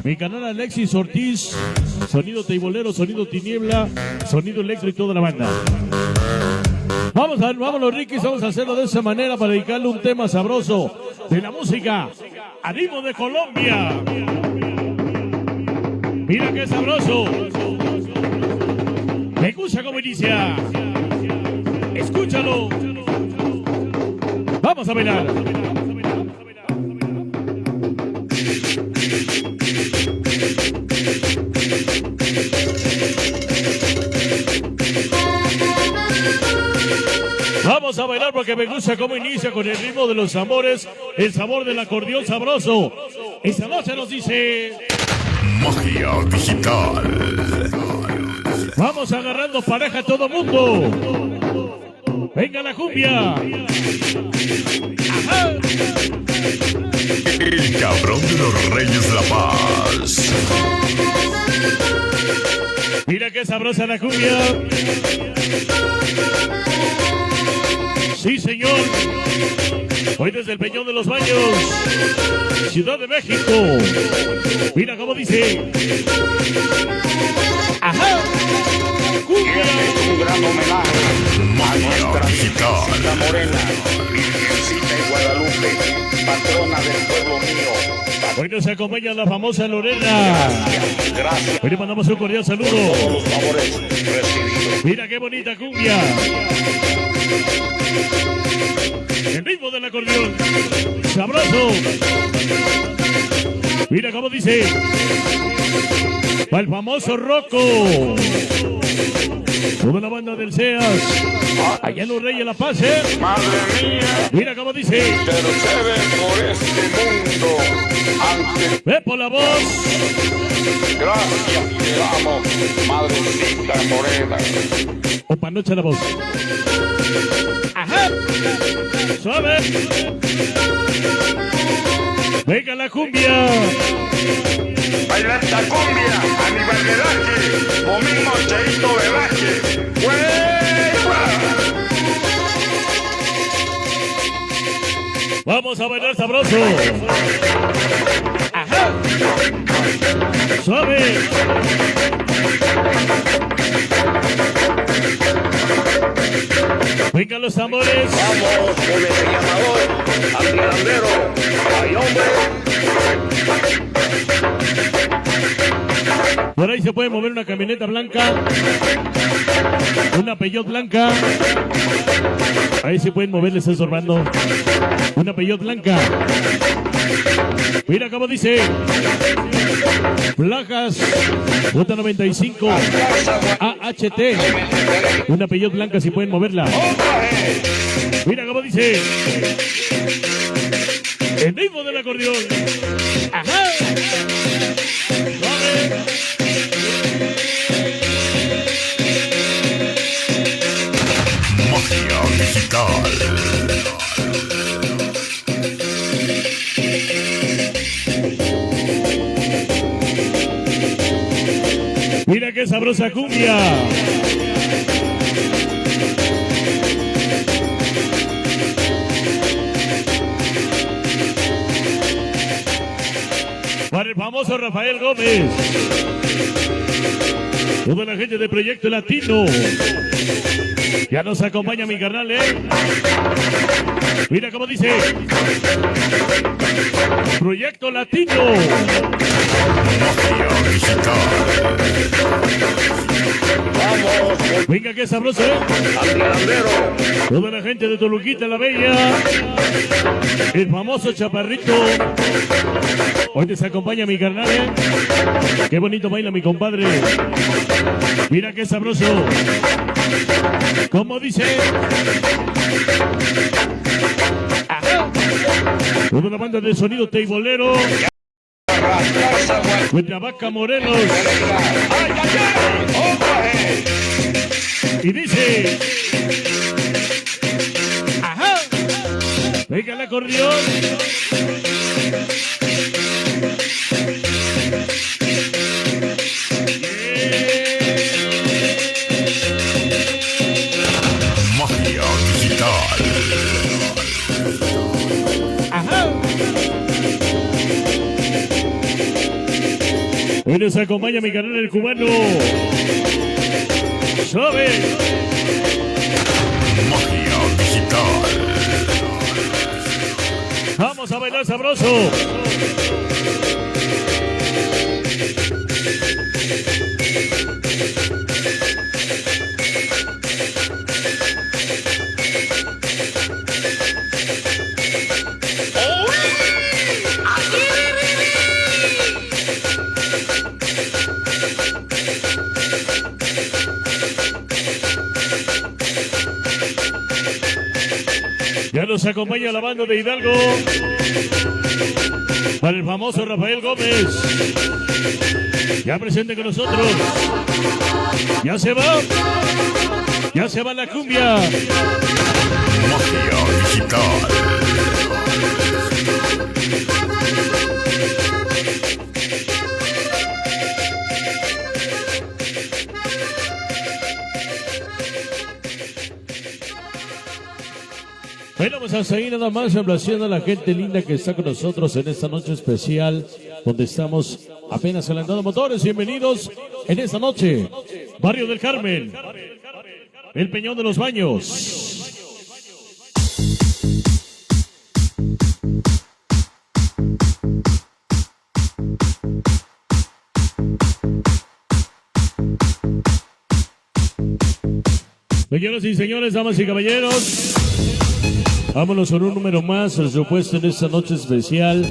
Mi canal Alexis Ortiz, sonido teibolero, sonido tiniebla, sonido electro y toda la banda. Vamos a ver, vámonos Ricky, vamos a hacerlo de esa manera para dedicarle un tema sabroso de la música Animo de Colombia. Mira qué sabroso. Me gusta cómo inicia. Escúchalo. Vamos a bailar. Vamos a bailar porque me gusta cómo inicia con el ritmo de los tambores, el sabor del acordeón sabroso. Esta noche nos dice... Magia digital. Vamos agarrando pareja a todo mundo. Venga la cumbia. Ajá. El cabrón de los Reyes La Paz. Mira qué sabrosa la cumbia. Sí, señor. Hoy desde el Peñón de los Baños, Ciudad de México. Mira cómo dice. Ajá. Cumbia. Un gran homenaje a nuestra Virgencita Morena, Virgencita de Guadalupe, patrona del pueblo mío. Hoy nos acompaña la famosa Lorena. Gracias Hoy le mandamos un cordial por saludo. todos los favores recibidos. Mira qué bonita cumbia. El ritmo del acordeón. Sabroso. Mira cómo dice. Va el famoso Rocco. Toda la banda del SEAS. Allá en los Reyes La Paz, ¿eh? Madre mía, Mira cómo dice. intercede por este mundo. Ante Ve por la voz. gracias te amo, Madrecita Morena. O panocha la voz. Ajá. Suave. Venga la cumbia. Baila esta cumbia, Aníbal Velaje, o mismo Cheito Velaje. ¡Hueva! Vamos a bailar sabroso. Ajá. Suave. Venga los tambores. Vamos con el llamador, Andrelandero, ay hombre. Por ahí se puede mover una camioneta blanca. Una Peugeot blanca. Ahí se pueden mover, les está estorbando. Una Peugeot blanca. Mira cómo dice. Placas. Ruta 95. AHT. Una Peugeot blanca si pueden moverla. Mira cómo dice. El ritmo del acordeón. Ajá. Suave. Magia digital. Mira qué sabrosa cumbia. Para el famoso Rafael Gómez. Toda la gente de Proyecto Latino. Ya nos acompaña mi carnal, ¿eh? Mira cómo dice. Proyecto Latino. Magia digital. Vamos con Venga, qué sabroso, ¿eh? Andrelandero. Toda la gente de Toluquita la Bella. El famoso Chaparrito. Hoy nos acompaña mi carnal, ¿eh? Qué bonito baila mi compadre. Mira qué sabroso. ¿Cómo dice? Ajá. Toda la banda de sonido teibolero. Cuernavaca, Morelos. ¡Ay, ay, ay! ¡Hombre! Y dice. Ajá. Venga el acordeón. Magia digital. Ajá. Hoy nos acompaña mi canal el cubano. ¡Suave! Magia digital. Vamos a bailar sabroso. Ya nos acompaña la banda de Hidalgo para el famoso Rafael Gómez. Ya presente con nosotros. Ya se va. Ya se va la cumbia. Magia digital. Bueno, pues hasta ahí nada más, complaciendo a la gente linda que está con nosotros en esta noche especial, donde estamos apenas calentando motores. Bienvenidos en esta noche, Barrio del Carmen, el Peñón de los Baños. Señoras y señores, damas y caballeros, vámonos con un número más, por supuesto, en esta noche especial.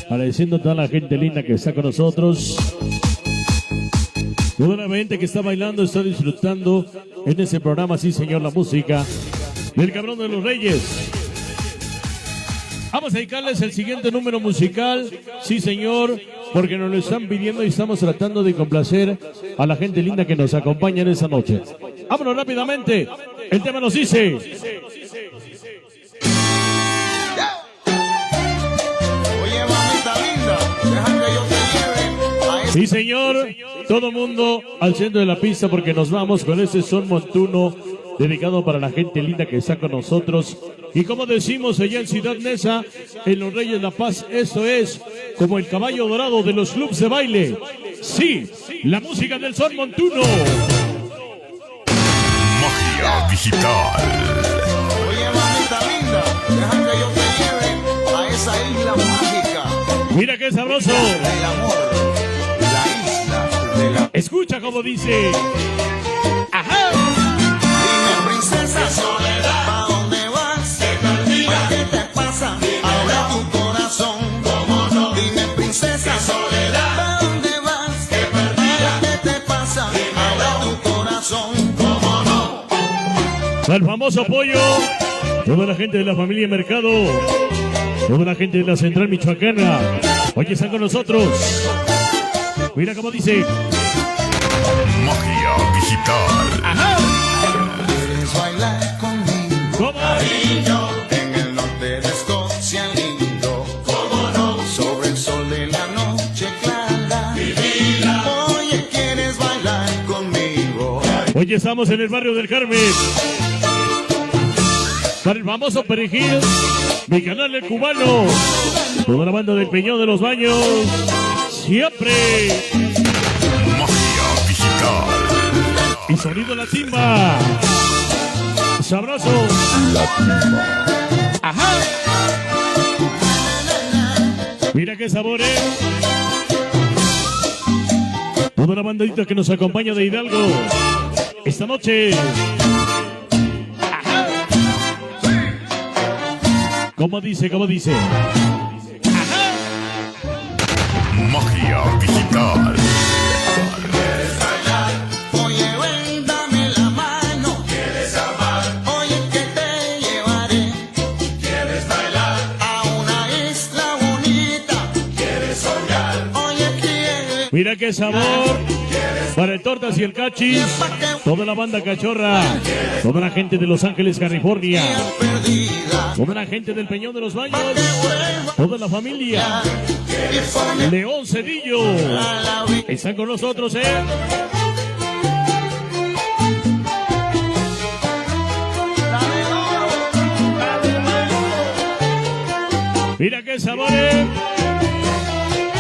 Agradeciendo a toda la gente linda que está con nosotros. Toda la gente que está bailando, está disfrutando en este programa, sí señor, la música del Cabrón de los Reyes. Vamos a dedicarles el siguiente número musical, sí señor, porque nos lo están pidiendo y estamos tratando de complacer a la gente linda que nos acompaña en esta noche. Vámonos rápidamente, el tema nos dice... Sí, señor, todo mundo al centro de la pista porque nos vamos con este son montuno dedicado para la gente linda que está con nosotros. Y como decimos allá en Ciudad Neza, en Los Reyes La Paz, esto es como el caballo dorado de los clubs de baile. Sí, la música del son montuno. Magia digital. Oye, mamita linda, deja que yo te lleve a esa isla mágica. Mira qué sabroso. El amor, la isla de la... Escucha como dice. Ajá. Dime, princesa Soledad, ¿pa' dónde vas? ¿Qué te pasa? Ahora tu corazón. ¿Cómo no? Dime, princesa Soledad, ¿pa' dónde vas? ¿Qué te pasa? Ahora tu corazón. ¿Cómo no? Al famoso pollo. Toda la gente de la familia Mercado. Toda la gente de la Central Michoacana. Hoy están con nosotros. Mira cómo dice. Magia digital. Ajá. ¿Quieres bailar conmigo? ¿Cómo? Cariño, en el norte de Escocia lindo. ¿Cómo no? Sobre el sol de la noche clara. Mi vida. Oye, ¿quieres bailar conmigo? Hoy estamos en el barrio del Carmen. Para el famoso Perejil, mi canal el cubano. Toda la banda del Peñón de los Baños. Siempre. Magia digital. Y sonido la timba. Sabroso. Ajá. Mira qué sabores. Toda la bandadita que nos acompaña de Hidalgo. Esta noche. Ajá. ¿Cómo dice? ¿Cómo dice? Ajá. Magia digital. Oye, ven, dame la mano. ¿Quieres amar? Oye, que te llevaré. ¿Quieres bailar? A una isla bonita. ¿Quieres soñar? Oye, ¿quieres? Mira qué sabor. Para el Tortas y el Cachis. Toda la banda cachorra. Toda la gente de Los Ángeles, California. Perdida. Toda la gente del Peñón de los Baños. Toda la familia. León Cedillo. Están con nosotros, Mira qué sabores.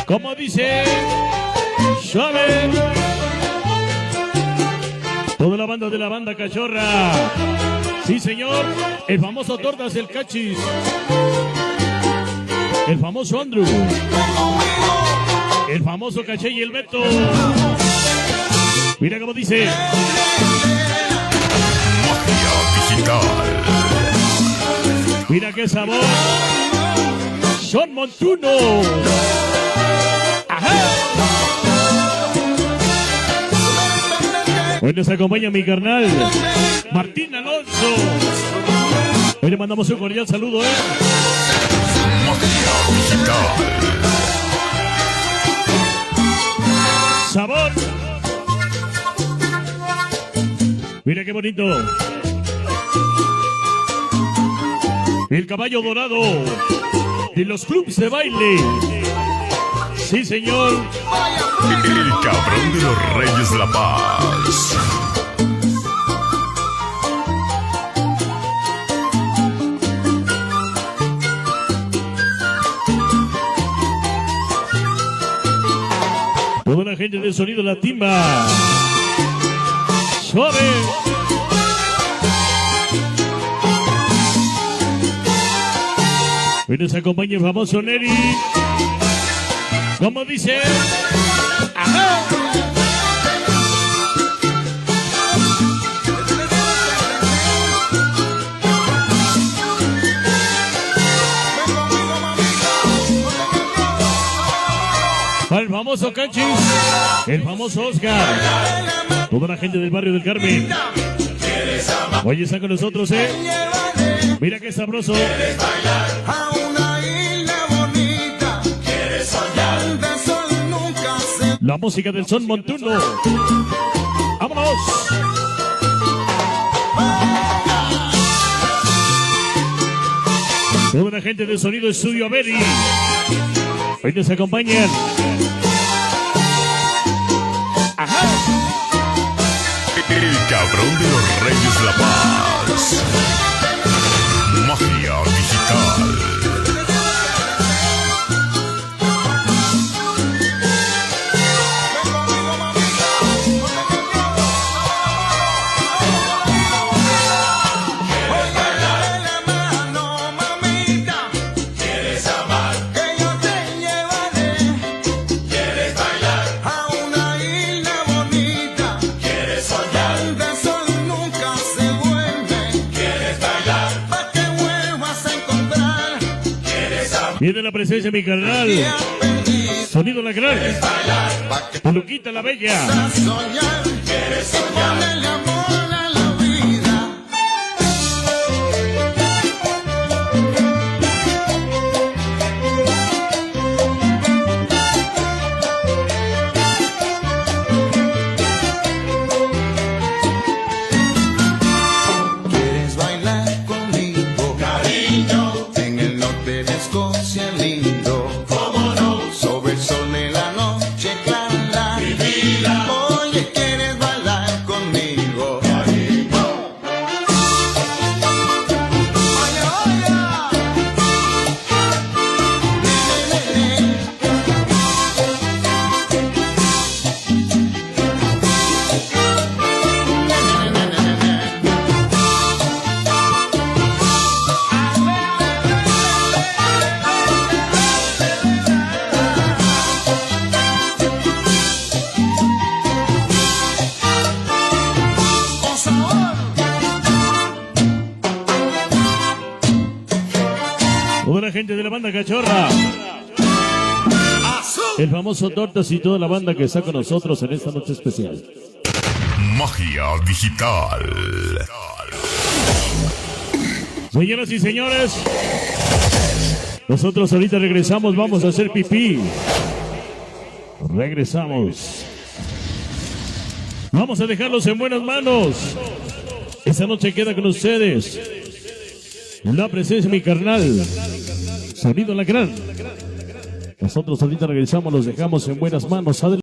Como dice. Suave. Toda la banda de la banda cachorra. Sí, señor. El famoso Tortas el Cachis. El famoso Andrew. El famoso Caché y el Beto. Mira cómo dice. Magia digital. Mira qué sabor. Son Montuno. Ajá. Hoy nos acompaña mi carnal Martín Alonso. Hoy le mandamos un cordial saludo, Magia digital. Sabor. Mira qué bonito. El caballo dorado de los clubes de baile. Sí, señor. El cabrón de los Reyes de la Paz. Toda la gente del sonido La Timba. Suave. Hoy nos acompaña el famoso Neri. ¿Cómo dice? ¡Ajá! Al famoso Cachis, el famoso Oscar, toda la gente del barrio del Carmen. Hoy está con nosotros, Mira qué sabroso. A una isla bonita. Quieres soñar. De sol nunca se. La música del son montuno. ¡Vámonos! Toda la gente del sonido Estudio Averi. Hoy nos acompañan. ¡Ajá! El cabrón de los Reyes de la Paz. Magia digital. Viene la presencia de mi carnal. Sonido La Gran. Luquita la Bella. Soñar. Quieres soñar. Ponerle amor a la vida. ¿Quieres bailar conmigo? Cariño. En el norte de Escocia lindo. ¿Cómo no? Sobre el sol de la noche clara. Mi vida. Oye, ¿quieres bailar conmigo? Cariño. Oye, oye. Con sabor. Toda la gente de la banda cachorra. Azul. El famoso Tortas y toda la banda que está con nosotros en esta noche especial. Magia digital. Señoras y señores, nosotros ahorita regresamos, vamos a hacer pipí. Regresamos. Vamos a dejarlos en buenas manos. Esta noche queda con ustedes la presencia de mi carnal, Sonido La Gran. Nosotros ahorita regresamos, los dejamos en buenas manos. Adelante.